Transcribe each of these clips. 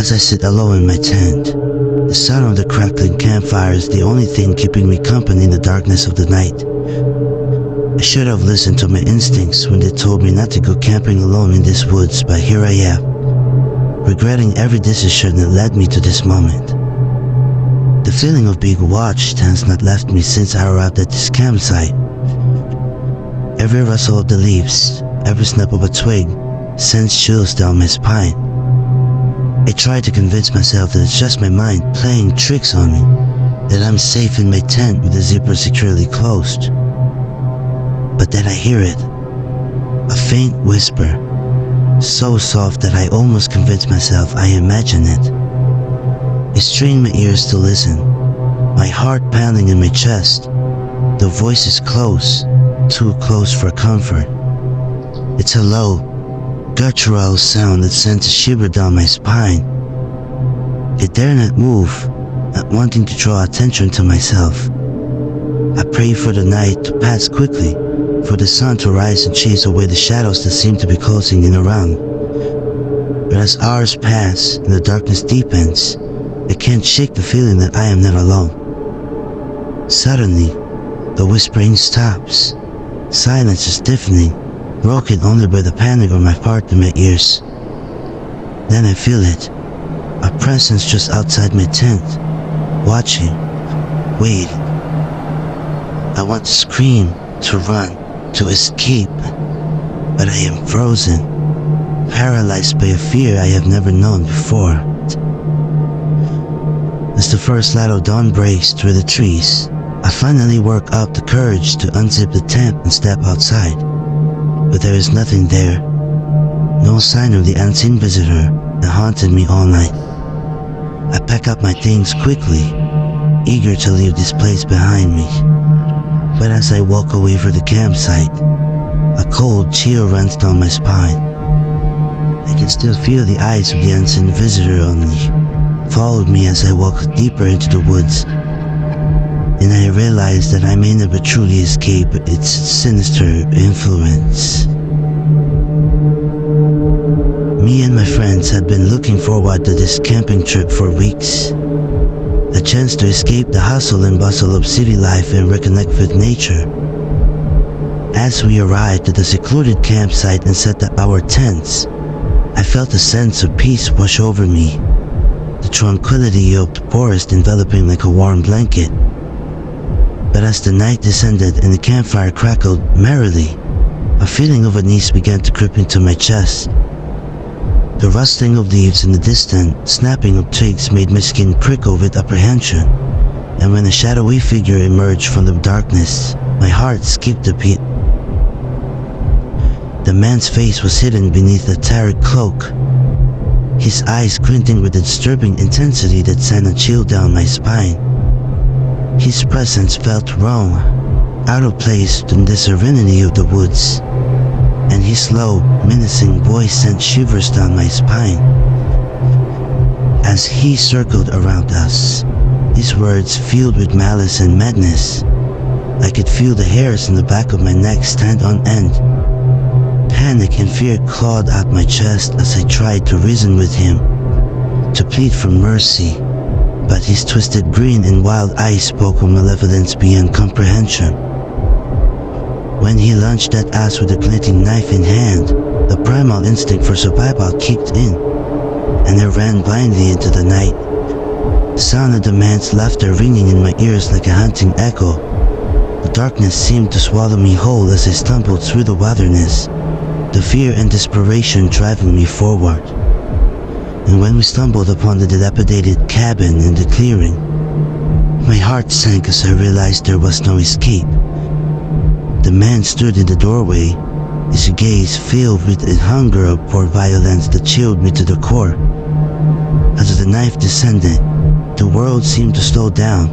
As I sit alone in my tent, the sound of the crackling campfire is the only thing keeping me company in the darkness of the night. I should have listened to my instincts when they told me not to go camping alone in these woods, but here I am, regretting every decision that led me to this moment. The feeling of being watched has not left me since I arrived at this campsite. Every rustle of the leaves, every snap of a twig, sends chills down my spine. I try to convince myself that it's just my mind playing tricks on me, that I'm safe in my tent with the zipper securely closed. But then I hear it, a faint whisper, so soft that I almost convince myself I imagine it. I strain my ears to listen, my heart pounding in my chest. The voice is close, too close for comfort. It's a low, guttural sound that sends a shiver down my spine. I dare not move, not wanting to draw attention to myself. I pray for the night to pass quickly, for the sun to rise and chase away the shadows that seem to be closing in around. But as hours pass and the darkness deepens, I can't shake the feeling that I am not alone. Suddenly, the whispering stops. Silence is deafening, broken only by the panic of my heart in my ears. Then I feel it, a presence just outside my tent, watching, waiting. I want to scream, to run, to escape, but I am frozen, paralyzed by a fear I have never known before. As the first light of dawn breaks through the trees, I finally work up the courage to unzip the tent and step outside. But there is nothing there, no sign of the unseen visitor that haunted me all night. I pack up my things quickly, eager to leave this place behind me. But as I walk away from the campsite, a cold chill runs down my spine. I can still feel the eyes of the unseen visitor on me, followed me as I walk deeper into the woods. And I realize that I may never truly escape its sinister influence. Me and my friends had been looking forward to this camping trip for weeks. A chance to escape the hustle and bustle of city life and reconnect with nature. As we arrived at the secluded campsite and set up our tents, I felt a sense of peace wash over me, the tranquility of the forest enveloping like a warm blanket. But as the night descended and the campfire crackled merrily, a feeling of unease began to creep into my chest. The rustling of leaves in the distant snapping of twigs made my skin prickle with apprehension, and when a shadowy figure emerged from the darkness, my heart skipped a beat. The man's face was hidden beneath a tattered cloak, his eyes glinting with a disturbing intensity that sent a chill down my spine. His presence felt wrong, out of place in the serenity of the woods, and his low, menacing voice sent shivers down my spine. As he circled around us, his words filled with malice and madness. I could feel the hairs in the back of my neck stand on end. Panic and fear clawed at my chest as I tried to reason with him, to plead for mercy. But his twisted grin and wild eyes spoke of malevolence beyond comprehension. When he lunged at us with a glinting knife in hand, the primal instinct for survival kicked in, and I ran blindly into the night. The sound of the man's laughter ringing in my ears like a haunting echo. The darkness seemed to swallow me whole as I stumbled through the wilderness, the fear and desperation driving me forward. And when we stumbled upon the dilapidated cabin in the clearing, my heart sank as I realized there was no escape. The man stood in the doorway, his gaze filled with a hunger for violence that chilled me to the core. As the knife descended, the world seemed to slow down,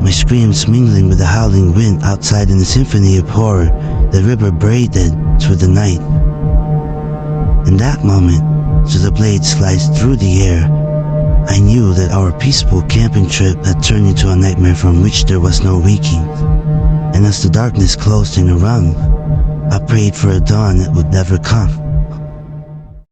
my screams mingling with the howling wind outside in a symphony of horror that reverberated through the night. In that moment, as the blade sliced through the air, I knew that our peaceful camping trip had turned into a nightmare from which there was no waking. And as the darkness closed in around, I prayed for a dawn that would never come.